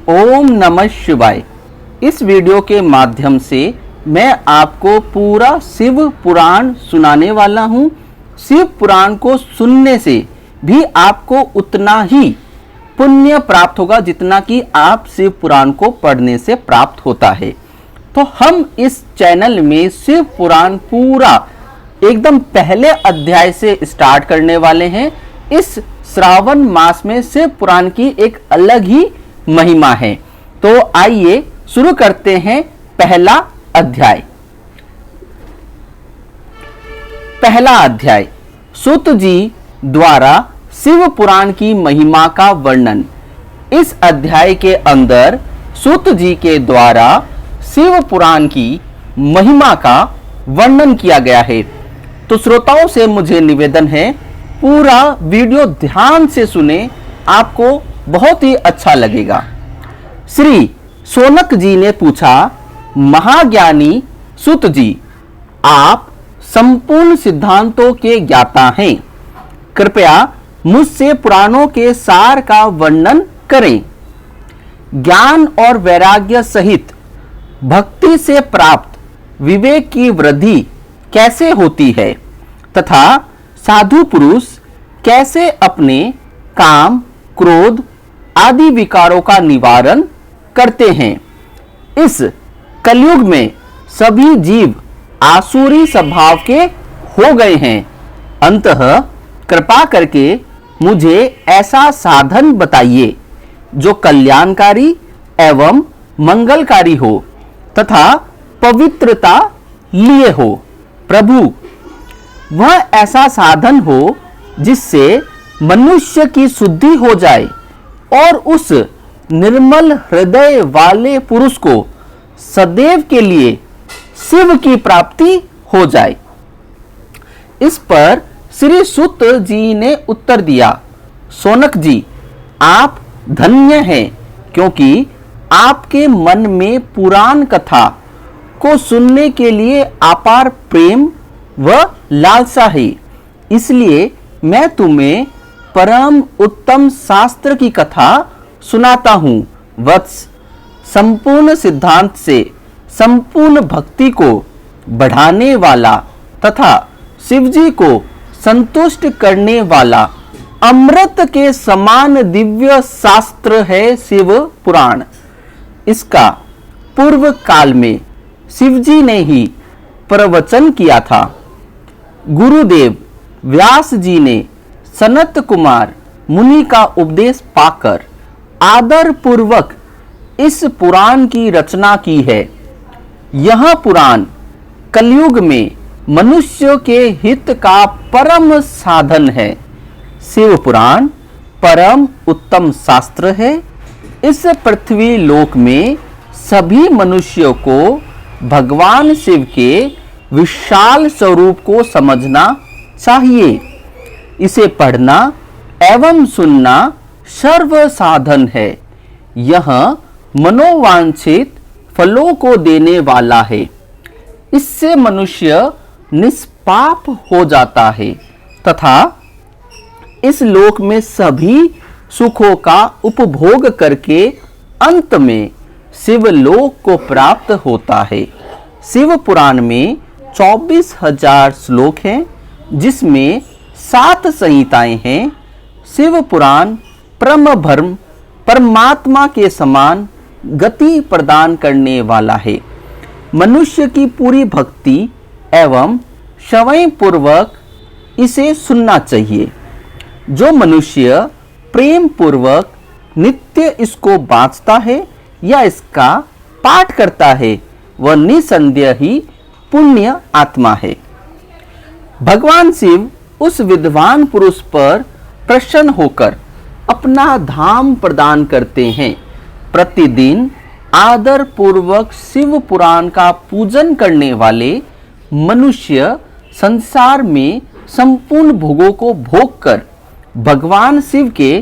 ओम नमः शिवाय। इस वीडियो के माध्यम से मैं आपको पूरा शिव पुराण सुनाने वाला हूँ। शिव पुराण को सुनने से भी आपको उतना ही पुण्य प्राप्त होगा जितना कि आप शिव पुराण को पढ़ने से प्राप्त होता है। तो हम इस चैनल में शिव पुराण पूरा एकदम पहले अध्याय से स्टार्ट करने वाले हैं। इस श्रावण मास में शिव पुराण की एक अलग ही महिमा है। तो आइए शुरू करते हैं पहला अध्याय। पहला अध्याय सूत जी द्वारा शिव पुराण की महिमा का वर्णन। इस अध्याय के अंदर सूत जी के द्वारा शिव पुराण की महिमा का वर्णन किया गया है। तो श्रोताओं से मुझे निवेदन है, पूरा वीडियो ध्यान से सुने, आपको बहुत ही अच्छा लगेगा। श्री सोनक जी ने पूछा, महाज्ञानी सूत जी, आप संपूर्ण सिद्धांतों के ज्ञाता हैं, कृपया मुझसे पुराणों के सार का वर्णन करें। ज्ञान और वैराग्य सहित भक्ति से प्राप्त विवेक की वृद्धि कैसे होती है तथा साधु पुरुष कैसे अपने काम, क्रोध आदि विकारों का निवारण करते हैं। इस कलयुग में सभी जीव आसुरी स्वभाव के हो गए हैं। अंतः कृपा करके मुझे ऐसा साधन बताइए जो कल्याणकारी एवं मंगलकारी हो तथा पवित्रता लिए हो। प्रभु, वह ऐसा साधन हो जिससे मनुष्य की शुद्धि हो जाए और उस निर्मल हृदय वाले पुरुष को सदैव के लिए शिव की प्राप्ति हो जाए। इस पर श्री सूत जी ने उत्तर दिया, सोनक जी, आप धन्य हैं, क्योंकि आपके मन में पुराण कथा को सुनने के लिए अपार प्रेम व लालसा है। इसलिए मैं तुम्हें परम उत्तम शास्त्र की कथा सुनाता हूँ। वत्स, संपूर्ण सिद्धांत से संपूर्ण भक्ति को बढ़ाने वाला तथा शिवजी को संतुष्ट करने वाला अमृत के समान दिव्य शास्त्र है शिव पुराण। इसका पूर्व काल में शिवजी ने ही प्रवचन किया था। गुरुदेव व्यास जी ने सनत कुमार मुनि का उपदेश पाकर आदर पूर्वक इस पुराण की रचना की है। यह पुराण कलयुग में मनुष्य के हित का परम साधन है। शिव पुराण परम उत्तम शास्त्र है। इस पृथ्वी लोक में सभी मनुष्यों को भगवान शिव के विशाल स्वरूप को समझना चाहिए। इसे पढ़ना एवं सुनना सर्व साधन है। यह मनोवांछित फलों को देने वाला है। इससे मनुष्य निष्पाप हो जाता है तथा इस लोक में सभी सुखों का उपभोग करके अंत में शिवलोक को प्राप्त होता है। शिव पुराण में 24,000 श्लोक हैं, जिसमें 7 संहिताएं हैं। शिव पुराण परम भ्रम परमात्मा के समान गति प्रदान करने वाला है। मनुष्य की पूरी भक्ति एवं श्रवण पूर्वक इसे सुनना चाहिए। जो मनुष्य प्रेम पूर्वक नित्य इसको बाँचता है या इसका पाठ करता है, वह निसंदेह ही पुण्य आत्मा है। भगवान शिव उस विद्वान पुरुष पर प्रसन्न होकर अपना धाम प्रदान करते हैं। प्रतिदिन आदर पूर्वक शिव पुराण का पूजन करने वाले मनुष्य संसार में संपूर्ण भोगों को भोग कर भगवान शिव के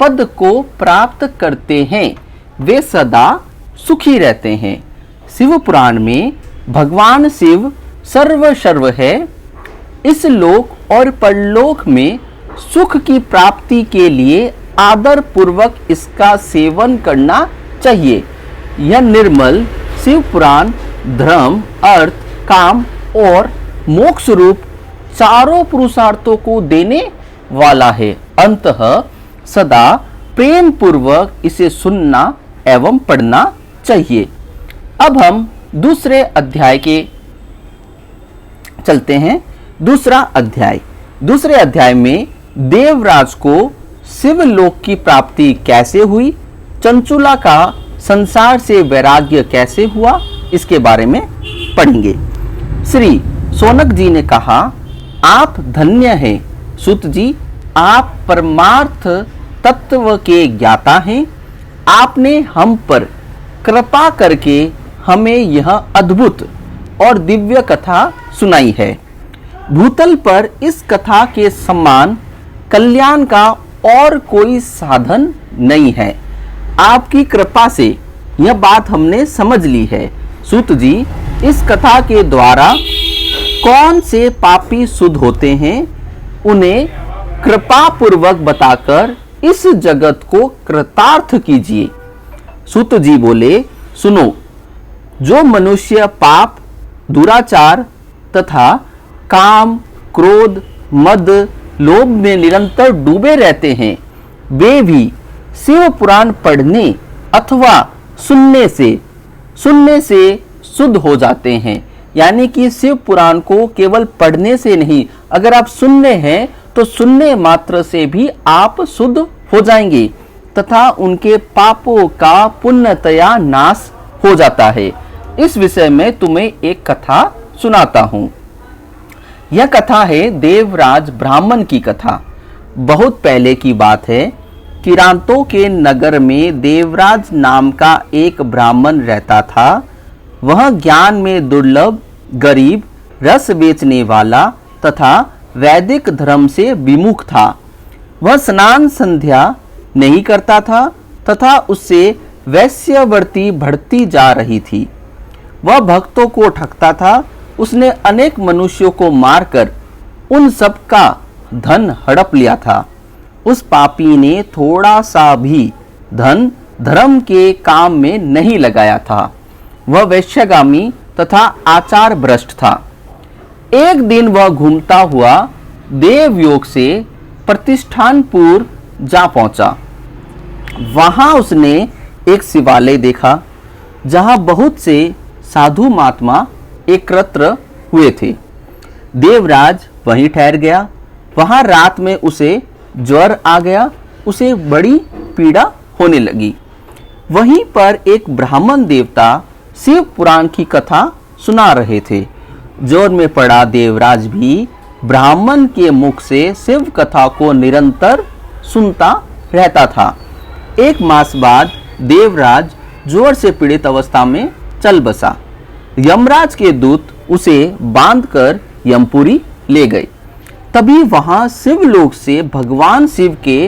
पद को प्राप्त करते हैं। वे सदा सुखी रहते हैं। शिव पुराण में भगवान शिव सर्व है। इस लोक और परलोक में सुख की प्राप्ति के लिए आदर पूर्वक इसका सेवन करना चाहिए। यह निर्मल शिव पुराण धर्म, अर्थ, काम और मोक्ष रूप चारों पुरुषार्थों को देने वाला है। अंततः सदा प्रेम पूर्वक इसे सुनना एवं पढ़ना चाहिए। अब हम दूसरे अध्याय के चलते हैं। दूसरा अध्याय, दूसरे अध्याय में देवराज को शिवलोक की प्राप्ति कैसे हुई, चंचुला का संसार से वैराग्य कैसे हुआ, इसके बारे में पढ़ेंगे। श्री सोनक जी ने कहा, आप धन्य हैं सुत जी, आप परमार्थ तत्व के ज्ञाता हैं। आपने हम पर कृपा करके हमें यह अद्भुत और दिव्य कथा सुनाई है। भूतल पर इस कथा के समान कल्याण का और कोई साधन नहीं है। आपकी कृपा से यह बात हमने समझ ली है। सूत जी, इस कथा के द्वारा कौन से पापी शुद्ध होते हैं, उन्हें कृपा पूर्वक बताकर इस जगत को कृतार्थ कीजिए। सूत जी बोले, सुनो, जो मनुष्य पाप, दुराचार तथा काम, क्रोध, मद, लोभ में निरंतर डूबे रहते हैं, वे भी शिव पुराण पढ़ने अथवा सुनने से शुद्ध हो जाते हैं। यानी कि शिव पुराण को केवल पढ़ने से नहीं, अगर आप सुनने हैं तो सुनने मात्र से भी आप शुद्ध हो जाएंगे तथा उनके पापों का पुण्यतया नाश हो जाता है। इस विषय में तुम्हें एक कथा सुनाता हूं। यह कथा है देवराज ब्राह्मण की कथा। बहुत पहले की बात है। किरांतों के नगर में देवराज नाम का एक ब्राह्मण रहता था। वह ज्ञान में दुर्लभ, गरीब, रस बेचने वाला तथा वैदिक धर्म से विमुख था। वह स्नान संध्या नहीं करता था तथा उससे वैश्यवृत्ति बढ़ती जा रही थी। वह भक्तों को ठगता था। उसने अनेक मनुष्यों को मारकर उन सब का धन हड़प लिया था। उस पापी ने थोड़ा सा भी धन धर्म के काम में नहीं लगाया था। वह वैश्यगामी तथा आचार भ्रष्ट था। एक दिन वह घूमता हुआ देवयोग से प्रतिष्ठानपुर जा पहुंचा। वहां उसने एक शिवालय देखा जहां बहुत से साधु महात्मा एकत्र हुए थे। देवराज वहीं ठहर गया। वहां रात में उसे ज्वर आ गया। उसे बड़ी पीड़ा होने लगी। वहीं पर एक ब्राह्मण देवता शिव पुराण की कथा सुना रहे थे। ज्वर में पड़ा देवराज भी ब्राह्मण के मुख से शिव कथा को निरंतर सुनता रहता था। एक मास बाद देवराज ज्वर से पीड़ित अवस्था में चल बसा। यमराज के दूत उसे बांधकर यमपुरी ले गए। तभी वहां शिवलोक से भगवान शिव के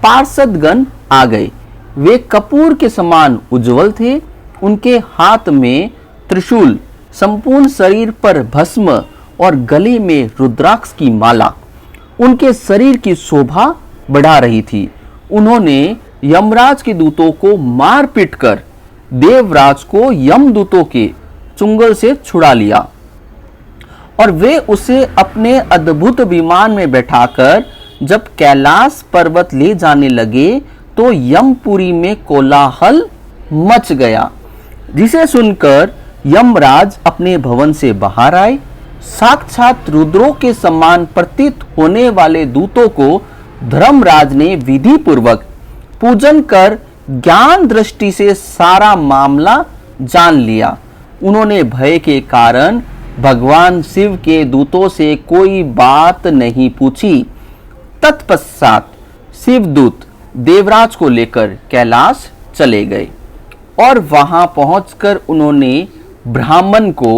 पार्षदगण आ गए। वे कपूर के समान उज्जवल थे। उनके हाथ में त्रिशूल, संपूर्ण शरीर पर भस्म और गले में रुद्राक्ष की माला उनके शरीर की शोभा बढ़ा रही थी। उन्होंने यमराज के दूतों को मार पीट कर देवराज को यमदूतों के चुंगल से छुड़ा लिया और वे उसे अपने अद्भुत विमान में बैठाकर जब कैलाश पर्वत ले जाने लगे तो यमपुरी में कोलाहल मच गया, जिसे सुनकर यमराज अपने भवन से बाहर आए। साक्षात रुद्रों के समान प्रतीत होने वाले दूतों को धर्मराज ने विधि पूर्वक पूजन कर ज्ञान दृष्टि से सारा मामला जान लिया। उन्होंने भय के कारण भगवान शिव के दूतों से कोई बात नहीं पूछी। तत्पश्चात शिवदूत देवराज को लेकर कैलाश चले गए और वहां पहुंचकर उन्होंने ब्राह्मण को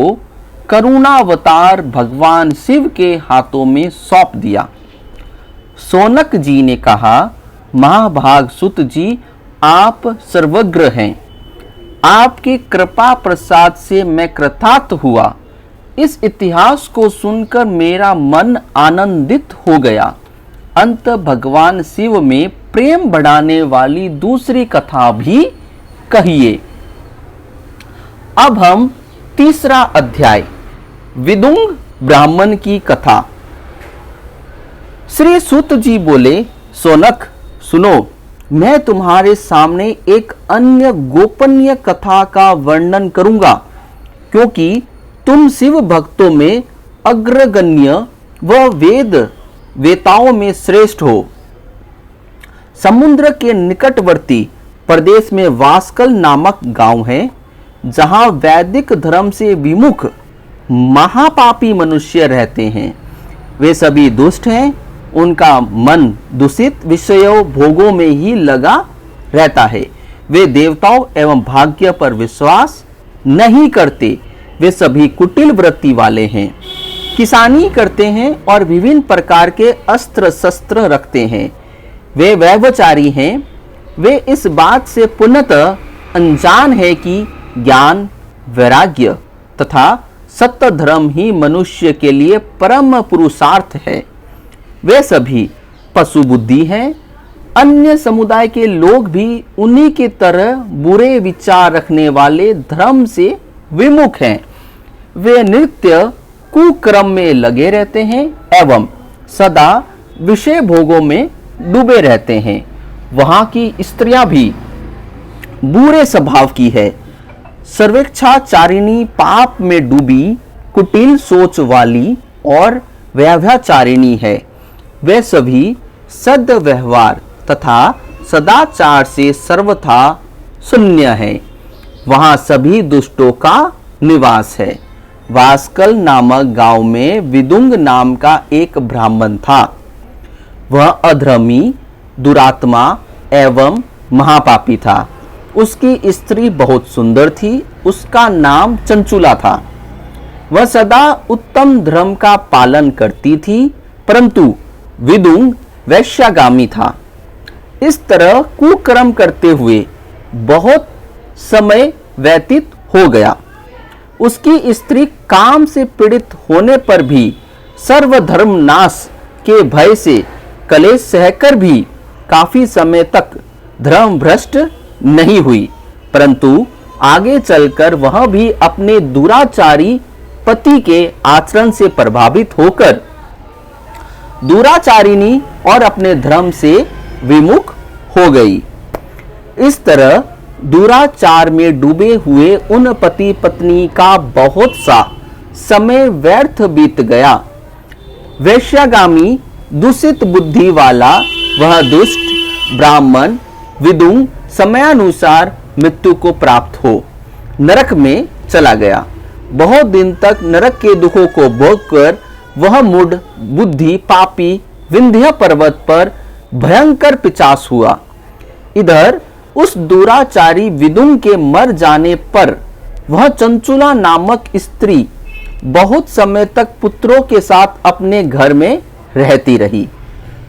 करुणावतार भगवान शिव के हाथों में सौंप दिया। सोनक जी ने कहा, महाभाग सुत जी, आप सर्वज्ञ हैं। आपकी कृपा प्रसाद से मैं कृतार्थ हुआ। इस इतिहास को सुनकर मेरा मन आनंदित हो गया। अंत भगवान शिव में प्रेम बढ़ाने वाली दूसरी कथा भी कहिए। अब हम तीसरा अध्याय विदुंग ब्राह्मण की कथा। श्री सूत जी बोले, सोनक सुनो, मैं तुम्हारे सामने एक अन्य गोपनीय कथा का वर्णन करूंगा, क्योंकि तुम शिव भक्तों में अग्रगण्य व वेताओं में श्रेष्ठ हो। समुद्र के निकटवर्ती प्रदेश में वास्कल नामक गांव है, जहां वैदिक धर्म से विमुख महापापी मनुष्य रहते हैं। वे सभी दुष्ट हैं, उनका मन दूषित विषयों भोगों में ही लगा रहता है। वे देवताओं एवं भाग्य पर विश्वास नहीं करते। वे सभी कुटिल वृत्ति वाले हैं, किसानी करते हैं और विभिन्न प्रकार के अस्त्र शस्त्र रखते हैं। वे व्यभिचारी हैं। वे इस बात से पूर्णतः अनजान है कि ज्ञान, वैराग्य तथा सत्य धर्म ही मनुष्य के लिए परम पुरुषार्थ है। वे सभी पशु बुद्धि हैं। अन्य समुदाय के लोग भी उन्हीं की तरह बुरे विचार रखने वाले धर्म से विमुख हैं। वे नित्य कुक्रम में लगे रहते हैं एवं सदा विषय भोगों में डूबे रहते हैं। वहां की स्त्रियां भी बुरे स्वभाव की है, सर्वेक्षाचारिणी, पाप में डूबी, कुटिल सोच वाली और व्यभिचारिणी है। वे सभी सद्व्यवहार तथा सदाचार से सर्वथा शून्य है। वहां सभी दुष्टों का निवास है। वास्कल नामक गांव में विदुंग नाम का एक ब्राह्मण था। वह अधर्मी, दुरात्मा एवं महापापी था। उसकी स्त्री बहुत सुंदर थी। उसका नाम चंचुला था। वह सदा उत्तम धर्म का पालन करती थी, परंतु विदुंग वैश्यागामी था। इस तरह कुकर्म करते हुए बहुत समय व्यतीत हो गया। उसकी स्त्री काम से पीड़ित होने पर भी सर्वधर्म नाश के भय से कलेश सहकर भी काफी समय तक धर्म भ्रष्ट नहीं हुई, परंतु आगे चलकर वह भी अपने दुराचारी पति के आचरण से प्रभावित होकर दुराचारिणी और अपने धर्म से विमुख हो गई। इस तरह दुराचार में डूबे हुए उन पति पत्नी का बहुत सा समय व्यर्थ बीत गया। वैश्यागामी दूषित बुद्धि वाला वह दुष्ट ब्राह्मण विदुंग समयानुसार मृत्यु को प्राप्त हो नरक में चला गया। बहुत दिन तक नरक के दुखों को भोगकर वह मूढ़ बुद्धि पापी विंध्य पर्वत पर भयंकर पिचास हुआ। इधर उस दुराचारी विदुंग के मर जाने पर वह चंचुला नामक स्त्री बहुत समय तक पुत्रों के साथ अपने घर में रहती रही।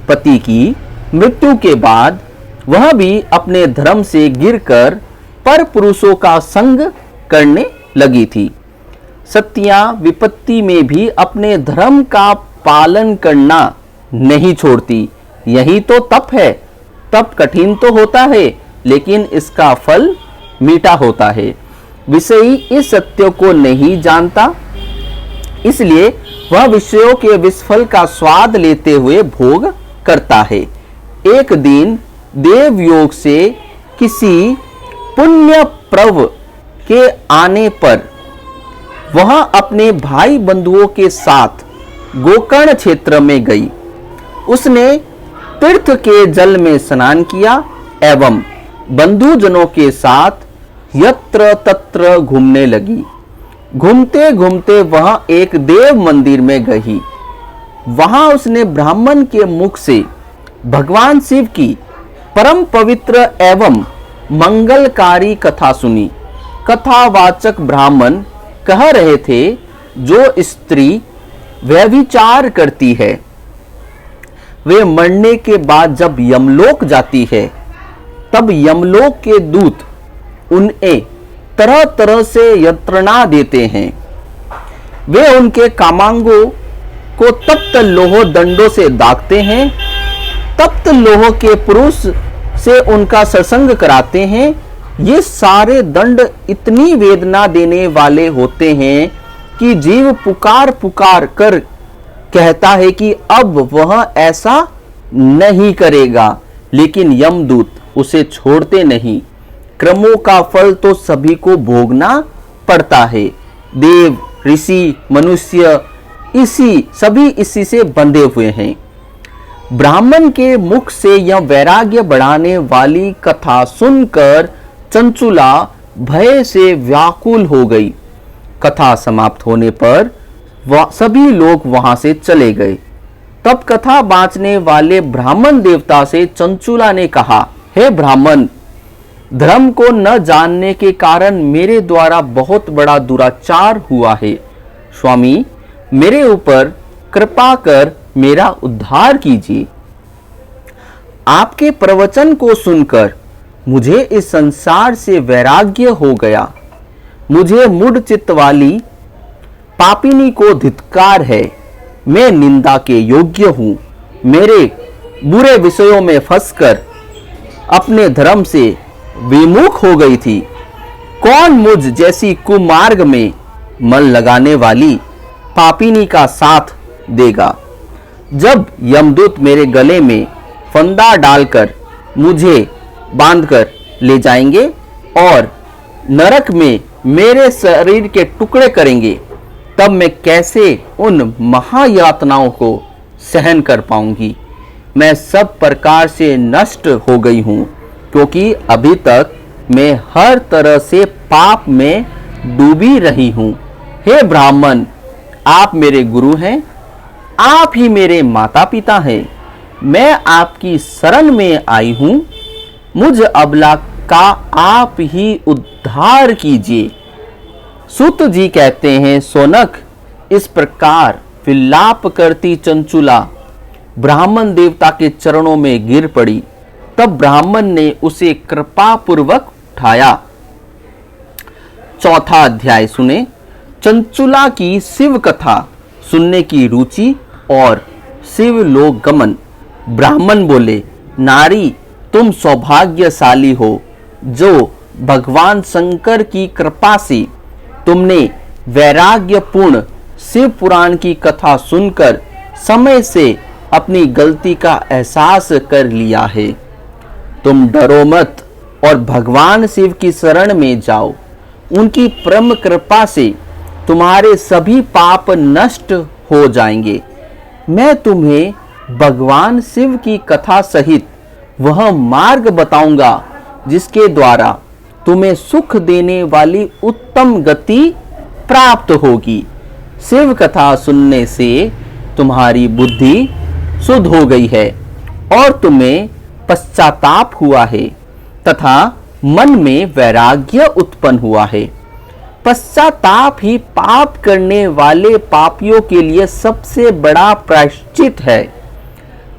पति की मृत्यु के बाद वह भी अपने धर्म से गिरकर पर पुरुषों का संग करने लगी थी। सतियां विपत्ति में भी अपने धर्म का पालन करना नहीं छोड़ती। यही तो तप है। तप कठिन तो होता है, लेकिन इसका फल मीठा होता है। विषयी इस सत्य को नहीं जानता, इसलिए वह विषयों के विषफल का स्वाद लेते हुए भोग करता है। एक दिन देवयोग से किसी पुण्य प्रव के आने पर वह अपने भाई बंधुओं के साथ गोकर्ण क्षेत्र में गई। उसने तीर्थ के जल में स्नान किया एवं बंधुजनों के साथ यत्र तत्र घूमने लगी। घूमते घूमते वह एक देव मंदिर में गई। वहां उसने ब्राह्मण के मुख से भगवान शिव की परम पवित्र एवं मंगलकारी कथा सुनी। कथावाचक ब्राह्मण कह रहे थे, जो स्त्री व्यभिचार करती है वे मरने के बाद जब यमलोक जाती है, तब यमलोक के दूत उन्हें तरह तरह से यंत्रणा देते हैं। वे उनके कामांगों को तप्त लोह दंडों से दागते हैं। तप्त लोह के पुरुष से उनका सत्संग कराते हैं। ये सारे दंड इतनी वेदना देने वाले होते हैं कि जीव पुकार पुकार कर कहता है कि अब वह ऐसा नहीं करेगा, लेकिन यमदूत उसे छोड़ते नहीं। कर्मों का फल तो सभी को भोगना पड़ता है। देव, ऋषि, मनुष्य सभी इसी से बंधे हुए हैं। ब्राह्मण के मुख से यह वैराग्य बढ़ाने वाली कथा सुनकर चंचुला भय से व्याकुल हो गई। कथा समाप्त होने पर सभी लोग वहां से चले गए। तब कथा बांचने वाले ब्राह्मण देवता से चंचुला ने कहा, हे ब्राह्मण, धर्म को न जानने के कारण मेरे द्वारा बहुत बड़ा दुराचार हुआ है। स्वामी, मेरे ऊपर कृपा कर मेरा उद्धार कीजिए। आपके प्रवचन को सुनकर मुझे इस संसार से वैराग्य हो गया। मुझे मूढ़ चित्त वाली पापिनी को धिक्कार है। मैं निंदा के योग्य हूं। मेरे बुरे विषयों में फंसकर अपने धर्म से विमुख हो गई थी। कौन मुझ जैसी कुमार्ग में मन लगाने वाली पापिनी का साथ देगा? जब यमदूत मेरे गले में फंदा डालकर मुझे बांधकर ले जाएंगे और नरक में मेरे शरीर के टुकड़े करेंगे, तब मैं कैसे उन महायातनाओं को सहन कर पाऊंगी? मैं सब प्रकार से नष्ट हो गई हूं, क्योंकि अभी तक मैं हर तरह से पाप में डूबी रही हूं। हे ब्राह्मण, आप मेरे गुरु हैं, आप ही मेरे माता पिता हैं। मैं आपकी शरण में आई हूं। मुझ अबला का आप ही उद्धार कीजिए। सूत जी कहते हैं, सोनक, इस प्रकार विलाप करती चंचुला ब्राह्मण देवता के चरणों में गिर पड़ी। तब ब्राह्मण ने उसे कृपा पूर्वक उठाया। चौथा अध्याय सुने। चंचुला की शिव कथा सुनने की रुचि और शिव लोक गमन। ब्राह्मण बोले, नारी, तुम सौभाग्यशाली हो जो भगवान शंकर की कृपा से तुमने वैराग्यपूर्ण शिव पुराण की कथा सुनकर समय से अपनी गलती का एहसास कर लिया है। तुम डरो मत और भगवान शिव की शरण में जाओ। उनकी परम कृपा से तुम्हारे सभी पाप नष्ट हो जाएंगे। मैं तुम्हें भगवान शिव की कथा सहित वह मार्ग बताऊंगा जिसके द्वारा तुम्हें सुख देने वाली उत्तम गति प्राप्त होगी। शिव कथा सुनने से तुम्हारी बुद्धि शुद्ध हो गई है और तुम्हें पश्चाताप हुआ है तथा मन में वैराग्य उत्पन्न हुआ है। पश्चाताप ही पाप करने वाले पापियों के लिए सबसे बड़ा प्रायश्चित है।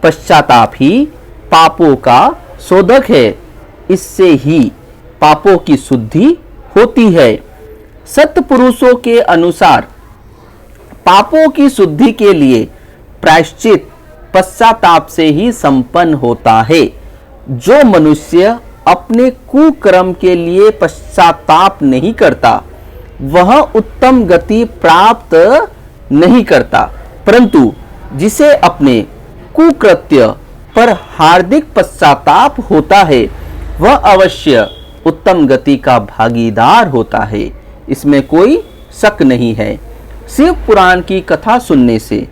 पश्चाताप ही पापों का शोधक है। इससे ही पापों की शुद्धि होती है। सत्पुरुषों के अनुसार पापों की शुद्धि के लिए प्रायश्चित पश्चाताप से ही संपन्न होता है। जो मनुष्य अपने कुकर्म के लिए पश्चाताप नहीं करता वह उत्तम गति प्राप्त नहीं करता, परंतु जिसे अपने कुकृत्य पर हार्दिक पश्चाताप होता है वह अवश्य उत्तम गति का भागीदार होता है। इसमें कोई शक नहीं है। शिव पुराण की कथा सुनने से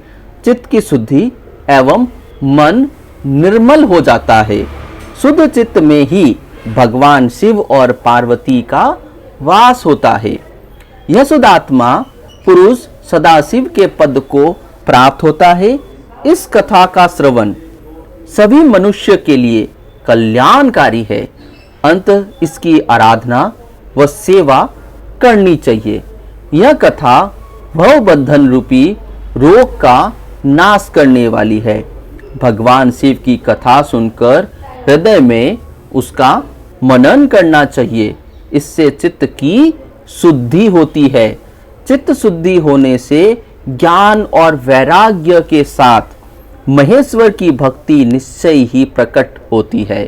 चित्त की शुद्धि एवं मन निर्मल हो जाता है। शुद्ध चित्त में ही भगवान शिव और पार्वती का वास होता है। यह शुद्धात्मा पुरुष सदाशिव के पद को प्राप्त होता है। इस कथा का श्रवण सभी मनुष्य के लिए कल्याणकारी है। अंत इसकी आराधना व सेवा करनी चाहिए। यह कथा भवबंधन रूपी रोग का नाश करने वाली है। भगवान शिव की कथा सुनकर हृदय में उसका मनन करना चाहिए। इससे चित्त की शुद्धि होती है। चित्त शुद्धि होने से ज्ञान और वैराग्य के साथ महेश्वर की भक्ति निश्चय ही प्रकट होती है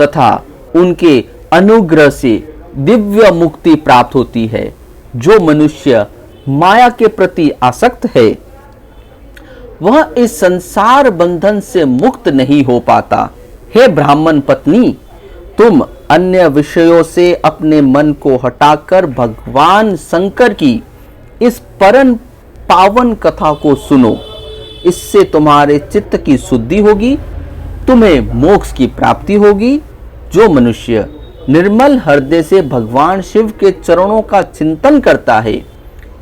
तथा उनके अनुग्रह से दिव्य मुक्ति प्राप्त होती है। जो मनुष्य माया के प्रति आसक्त है वह इस संसार बंधन से मुक्त नहीं हो पाता। हे ब्राह्मण पत्नी, तुम अन्य विषयों से अपने मन को हटाकर भगवान शंकर की इस परम पावन कथा को सुनो। इससे तुम्हारे चित्त की शुद्धि होगी, तुम्हें मोक्ष की प्राप्ति होगी। जो मनुष्य निर्मल हृदय से भगवान शिव के चरणों का चिंतन करता है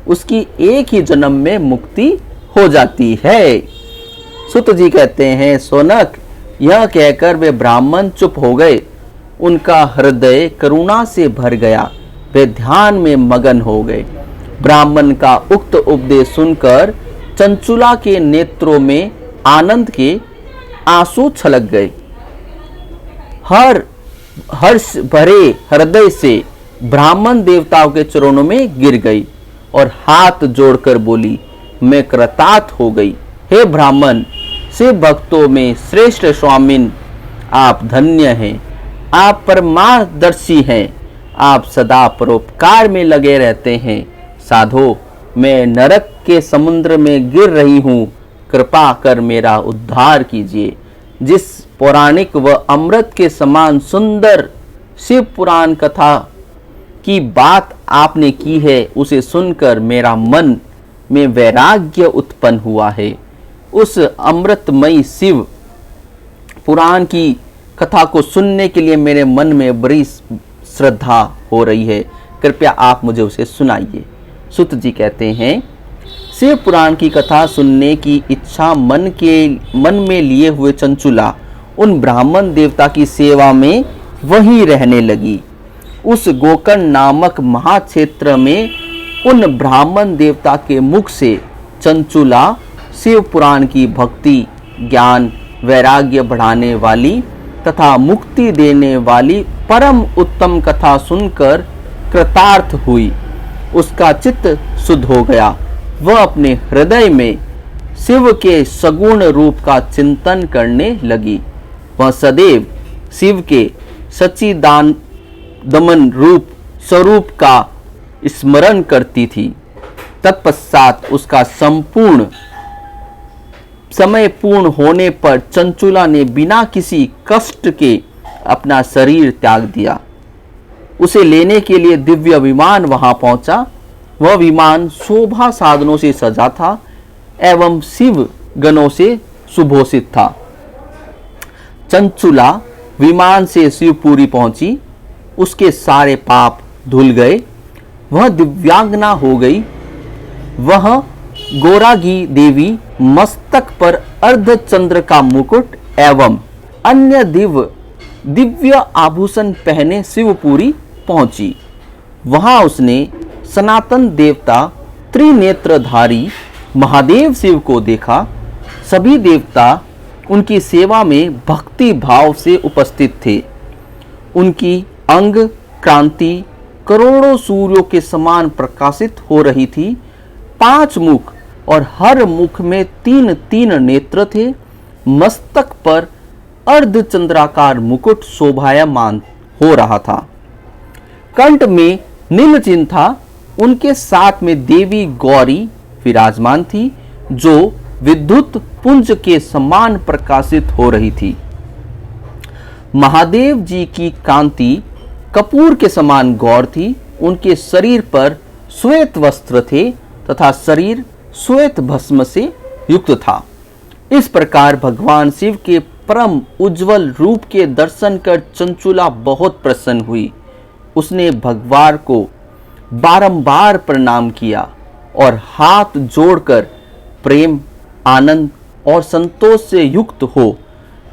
उसकी एक ही जन्म में मुक्ति हो जाती है। सुत जी कहते हैं, सोनक, यह कहकर वे ब्राह्मण चुप हो गए। उनका हृदय करुणा से भर गया, वे ध्यान में मगन हो गए। ब्राह्मण का उक्त उपदेश सुनकर चंचुला के नेत्रों में आनंद के आंसू छलक गए। हर्ष भरे हृदय से ब्राह्मण देवताओं के चरणों में गिर गई और हाथ जोड़कर बोली, मैं कृतार्थ हो गई। हे ब्राह्मण, शिव भक्तों में श्रेष्ठ स्वामिन, आप धन्य हैं, आप परमादर्शी हैं, आप सदा परोपकार में लगे रहते हैं। साधो, मैं नरक के समुद्र में गिर रही हूँ, कृपा कर मेरा उद्धार कीजिए। जिस पौराणिक व अमृत के समान सुंदर शिव पुराण कथा की बात आपने की है उसे सुनकर मेरा मन में वैराग्य उत्पन्न हुआ है। उस अमृतमयी शिव पुराण की कथा को सुनने के लिए मेरे मन में बड़ी श्रद्धा हो रही है, कृपया आप मुझे उसे सुनाइए। सुत जी कहते हैं, शिव पुराण की कथा सुनने की इच्छा मन में लिए हुए चंचुला उन ब्राह्मण देवता की सेवा में वहीं रहने लगी। उस गोकर्ण नामक महाक्षेत्र में उन ब्राह्मण देवता के मुख से चंचुला शिव पुराण की भक्ति, ज्ञान, वैराग्य बढ़ाने वाली तथा मुक्ति देने वाली परम उत्तम कथा सुनकर कृतार्थ हुई। उसका चित्त शुद्ध हो गया। वह अपने हृदय में शिव के सगुण रूप का चिंतन करने लगी। वह सदैव शिव के सच्चिदानंद रूप स्वरूप का स्मरण करती थी। तत्पश्चात उसका संपूर्ण समय पूर्ण होने पर चंचुला ने बिना किसी कष्ट के अपना शरीर त्याग दिया। उसे लेने के लिए दिव्य विमान वहां पहुंचा। वह विमान शोभा साधनों से सजा था एवं शिव गणों से सुभूषित था। चंचुला विमान से शिवपुरी पहुंची। उसके सारे पाप धुल गए। वह दिव्यांगना हो गई। वह गोरागी देवी मस्तक पर अर्धचंद्र का मुकुट एवं अन्य दिव्य आभूषण पहने शिवपुरी पहुंची। वहां उसने सनातन देवता त्रिनेत्रधारी महादेव शिव को देखा। सभी देवता उनकी सेवा में भक्ति भाव से उपस्थित थे। उनकी अंग क्रांति करोड़ों सूर्यों के समान प्रकाशित हो रही थी। 5 मुख और हर मुख में 3 नेत्र थे। मस्तक पर अर्धचंद्राकार मुकुट शोभायमान हो रहा था। कंठ में नील चिन्ह था। उनके साथ में देवी गौरी विराजमान थी जो विद्युत पुंज के समान प्रकाशित हो रही थी। महादेव जी की कांति कपूर के समान गौर थी। उनके शरीर पर श्वेत वस्त्र थे तथा शरीर श्वेत भस्म से युक्त था। इस प्रकार भगवान शिव के परम उज्जवल रूप के दर्शन कर चंचुला बहुत प्रसन्न हुई। उसने भगवान को बारंबार प्रणाम किया और हाथ जोड़कर प्रेम, आनंद और संतोष से युक्त हो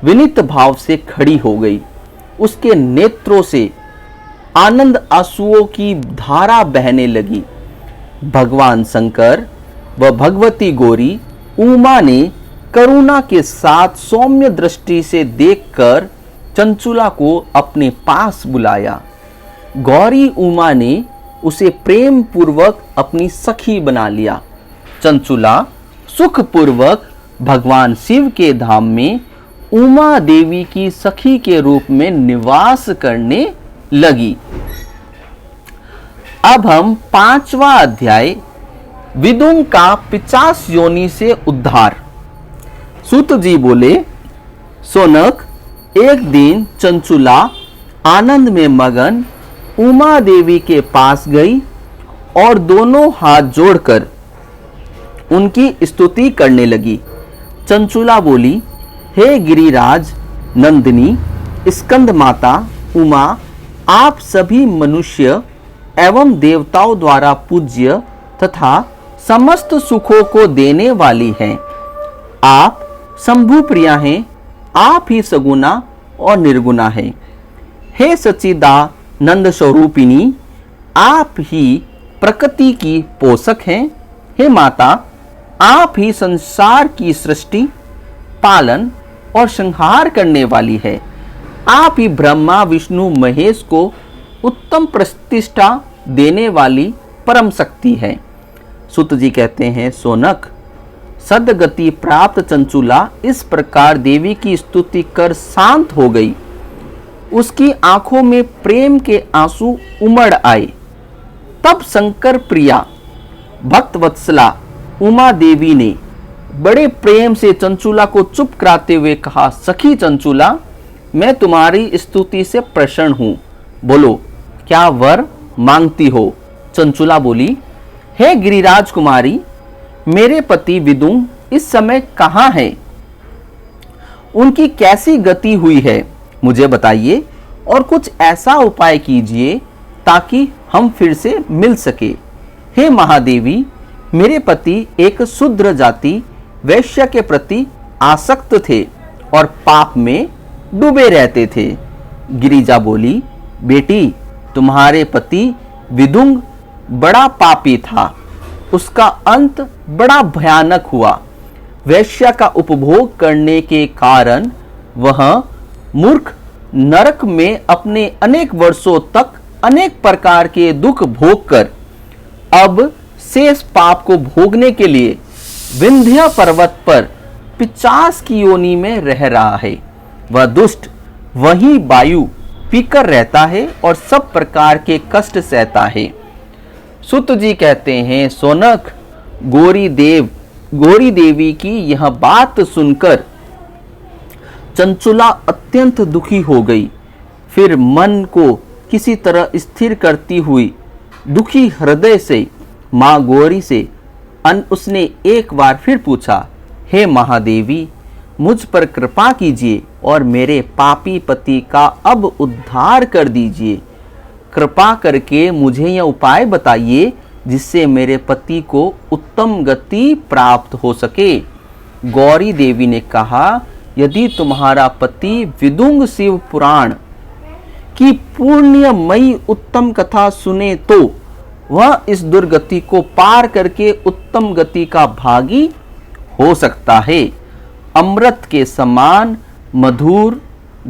विनीत भाव से खड़ी हो गई। उसके नेत्रों से आनंद आंसुओं की धारा बहने लगी। भगवान शंकर व भगवती गौरी उमा ने करुणा के साथ सौम्य दृष्टि से देखकर चंचुला को अपने पास बुलाया। गौरी उमा ने उसे प्रेम पूर्वक अपनी सखी बना लिया। चंचुला सुख पूर्वक भगवान शिव के धाम में उमा देवी की सखी के रूप में निवास करने लगी। अब हम 5वां अध्याय विदुम का 50 योनि से उद्धार। सूत जी बोले, सोनक, एक दिन चंचुला आनंद में मगन उमा देवी के पास गई और दोनों हाथ जोड़कर उनकी स्तुति करने लगी। चंचुला बोली, हे गिरिराज नंदिनी स्कंद माता उमा, आप सभी मनुष्य एवं देवताओं द्वारा पूज्य तथा समस्त सुखों को देने वाली हैं। आप शंभु प्रिया हैं, आप ही सगुना और निर्गुणा हैं। हे सच्चिदानंद स्वरूपिणी, आप ही प्रकृति की पोषक हैं। हे माता, आप ही संसार की सृष्टि, पालन और संहार करने वाली है। आप ही ब्रह्मा विष्णु महेश को उत्तम प्रतिष्ठा देने वाली परम शक्ति है। सुत जी कहते हैं, सोनक, सदगति प्राप्त चंचुला इस प्रकार देवी की स्तुति कर शांत हो गई। उसकी आंखों में प्रेम के आंसू उमड़ आए। तब शंकर प्रिया भक्त वत्सला उमा देवी ने बड़े प्रेम से चंचुला को चुप कराते हुए कहा, सखी चंचुला, मैं तुम्हारी स्तुति से प्रसन्न हूं। बोलो, क्या वर मांगती हो? चंचुला बोली, हे गिरिराज कुमारी, मेरे पति विदुम इस समय कहाँ हैं? उनकी कैसी गति हुई है मुझे बताइए और कुछ ऐसा उपाय कीजिए ताकि हम फिर से मिल सके। हे महादेवी, मेरे पति एक शूद्र जाति वैश्य के प्रति आसक्त थे और पाप में डूबे रहते थे। गिरिजा बोली, बेटी, तुम्हारे पति विदुंग बड़ा पापी था, उसका अंत बड़ा भयानक हुआ। वैश्य का उपभोग करने के कारण वह मूर्ख नरक में अपने अनेक वर्षों तक अनेक प्रकार के दुख भोग कर अब शेष पाप को भोगने के लिए विंध्य पर्वत पर 50 की योनि में रह रहा है। वह दुष्ट वही वायु पीकर रहता है और सब प्रकार के कष्ट सहता है। सुत जी कहते हैं, सोनक, गौरी देवी की यह बात सुनकर चंचुला अत्यंत दुखी हो गई। फिर मन को किसी तरह स्थिर करती हुई दुखी हृदय से मां गौरी से उसने एक बार फिर पूछा, हे महादेवी, मुझ पर कृपा कीजिए और मेरे पापी पति का अब उद्धार कर दीजिए। कृपा करके मुझे यह उपाय बताइए जिससे मेरे पति को उत्तम गति प्राप्त हो सके। गौरी देवी ने कहा, यदि तुम्हारा पति विदुंग शिव पुराण की पुण्यमयी उत्तम कथा सुने तो वह इस दुर्गति को पार करके उत्तम गति का भागी हो सकता है। अमृत के समान मधुर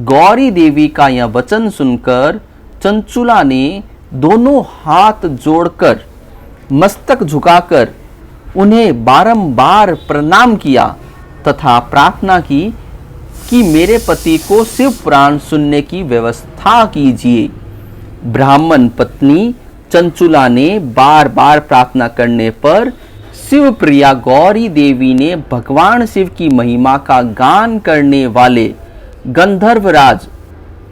गौरी देवी का यह वचन सुनकर चंचुला ने दोनों हाथ जोड़कर मस्तक झुकाकर उन्हें बारंबार प्रणाम किया तथा प्रार्थना की कि मेरे पति को शिव पुराण सुनने की व्यवस्था कीजिए। ब्राह्मण पत्नी चंचुला ने बार बार प्रार्थना करने पर शिव प्रिया गौरी देवी ने भगवान शिव की महिमा का गान करने वाले गंधर्वराज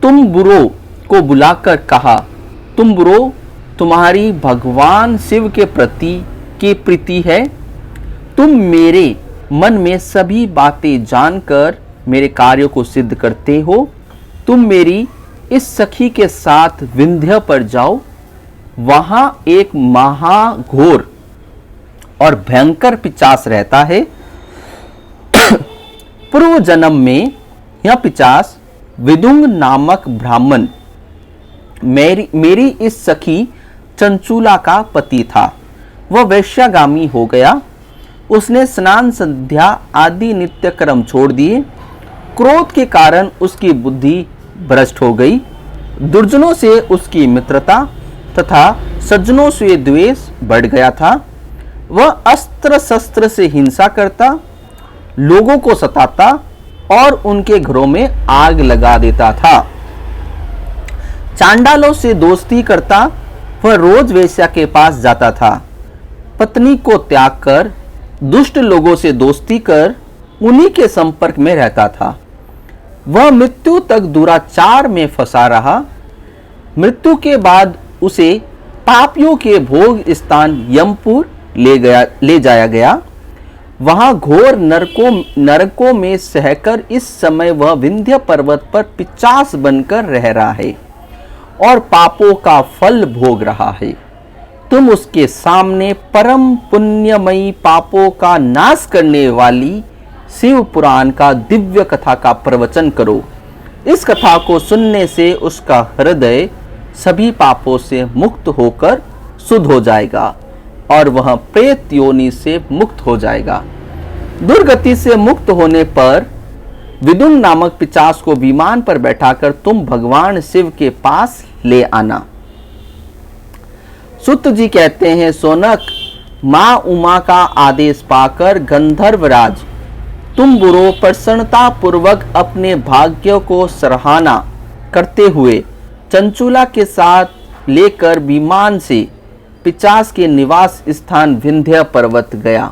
तुम्बुरो को बुलाकर कहा, तुम्बुरो, तुम्हारी भगवान शिव के प्रति की प्रीति है? तुम मेरे मन में सभी बातें जानकर मेरे कार्यों को सिद्ध करते हो। तुम मेरी इस सखी के साथ विंध्य पर जाओ। वहां एक महाघोर और भयंकर पिशाच रहता है। पूर्व जन्म में यह पिशाच विदुंग नामक ब्राह्मण मेरी इस सखी चंचुला का पति था। वह वैश्यागामी हो गया। उसने स्नान संध्या आदि नित्य कर्म छोड़ दिए। क्रोध के कारण उसकी बुद्धि भ्रष्ट हो गई। दुर्जनों से उसकी मित्रता तथा सज्जनों से द्वेष बढ़ गया था। वह अस्त्र शस्त्र से हिंसा करता, लोगों को सताता और उनके घरों में आग लगा देता था। चांडालों से दोस्ती करता वह रोज वेश्या के पास जाता था। पत्नी को त्याग कर, दुष्ट लोगों से दोस्ती कर उन्हीं के संपर्क में रहता था। वह मृत्यु तक दुराचार में फंसा रहा। मृत्यु के बाद उसे पापियों के भोग स्थान यमपुर ले जाया गया। वहां घोर नरकों में सहकर इस समय वह विंध्य पर्वत पर पिशाच बनकर रह रहा है और पापों का फल भोग रहा है। तुम उसके सामने परम पुण्यमयी पापों का नाश करने वाली शिव पुराण का दिव्य कथा का प्रवचन करो। इस कथा को सुनने से उसका हृदय सभी पापों से मुक्त होकर शुद्ध हो जाएगा और वह प्रेत योनि से मुक्त हो जाएगा। दुर्गति से मुक्त होने पर विदुंग नामक पिशाच को विमान पर बैठाकर तुम भगवान शिव के पास ले आना। सुत जी कहते हैं, सोनक, मां उमा का आदेश पाकर गंधर्वराज तुम्बुरो प्रसन्नता पूर्वक अपने भाग्य को सराहना करते हुए चंचुला के साथ लेकर विमान से पिशाच के निवास स्थान विंध्य पर्वत गया।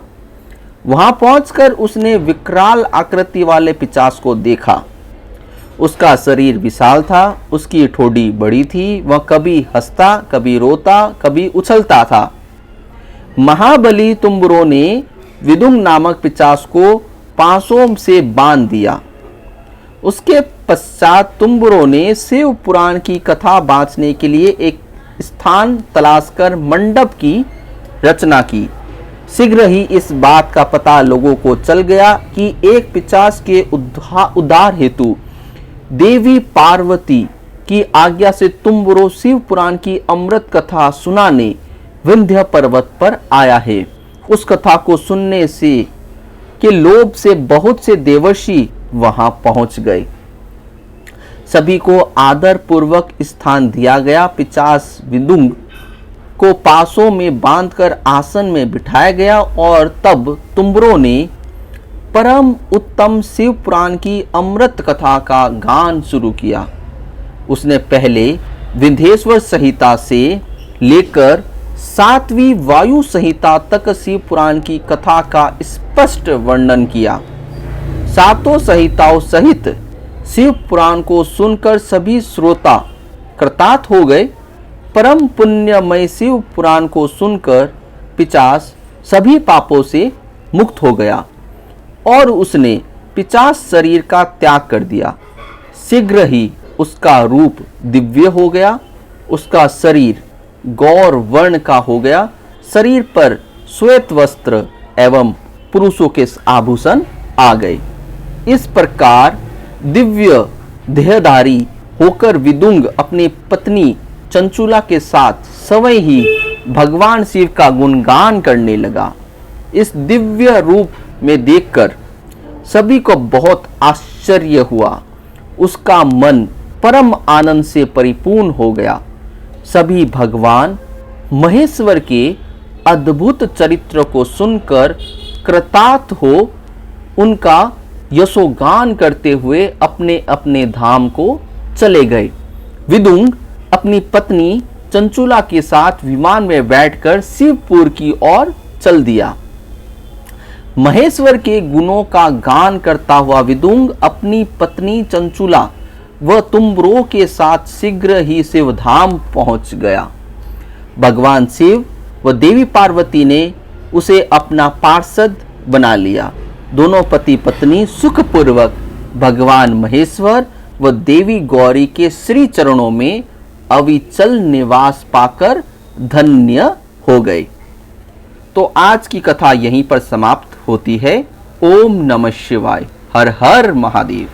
वहां पहुंचकर उसने विकराल आकृति वाले पिशाच को देखा। उसका शरीर विशाल था, उसकी ठोड़ी बड़ी थी। वह कभी हंसता, कभी रोता, कभी उछलता था। महाबली तुम्बुरो ने विदुंग नामक पिशाच को पांसों से बांध दिया। उसके पश्चात तुम्बुरो ने शिव पुराण की कथा बांचने के लिए एक स्थान तलाशकर मंडप की रचना की। शीघ्र ही इस बात का पता लोगों को चल गया कि एक पिशाच के उद्धार हेतु देवी पार्वती की आज्ञा से तुम्बुरो शिव पुराण की अमृत कथा सुनाने विंध्य पर्वत पर आया है। उस कथा को सुनने से के लोभ से बहुत से देवर्षि वहां पहुंच गए। सभी को आदर पूर्वक स्थान दिया गया। पिशाच विदुंग को पासों में बांधकर आसन में बिठाया गया और तब तुम्बुरो ने परम उत्तम शिव पुराण की अमृत कथा का गान शुरू किया। उसने पहले विंध्येश्वर संहिता से लेकर 7वीं वायु संहिता तक शिव पुराण की कथा का स्पष्ट वर्णन किया। 7 संहिताओं सहित शिव पुराण को सुनकर सभी श्रोता कृतार्थ हो गए। परम पुण्यमय शिव पुराण को सुनकर पिशाच सभी पापों से मुक्त हो गया और उसने पिशाच शरीर का त्याग कर दिया। शीघ्र ही उसका रूप दिव्य हो गया। उसका शरीर गौर वर्ण का हो गया। शरीर पर श्वेत वस्त्र एवं पुरुषों के आभूषण आ गए। इस प्रकार दिव्य देहधारी होकर विदुंग अपनी पत्नी चंचुला के साथ स्वयं ही भगवान शिव का गुणगान करने लगा। इस दिव्य रूप में देखकर सभी को बहुत आश्चर्य हुआ। उसका मन परम आनंद से परिपूर्ण हो गया। सभी भगवान महेश्वर के अद्भुत चरित्र को सुनकर कृतार्थ हो उनका यशोगान करते हुए अपने अपने धाम को चले गए। विदुंग अपनी पत्नी चंचुला के साथ विमान में बैठकर शिवपुर की ओर चल दिया। महेश्वर के गुणों का गान करता हुआ विदुंग अपनी पत्नी चंचुला व तुम्बुरो के साथ शीघ्र ही शिवधाम पहुंच गया। भगवान शिव व देवी पार्वती ने उसे अपना पार्षद बना लिया। दोनों पति पत्नी सुखपूर्वक भगवान महेश्वर व देवी गौरी के श्री चरणों में अविचल निवास पाकर धन्य हो गए। तो आज की कथा यहीं पर समाप्त होती है। ओम नमः शिवाय। हर हर महादेव।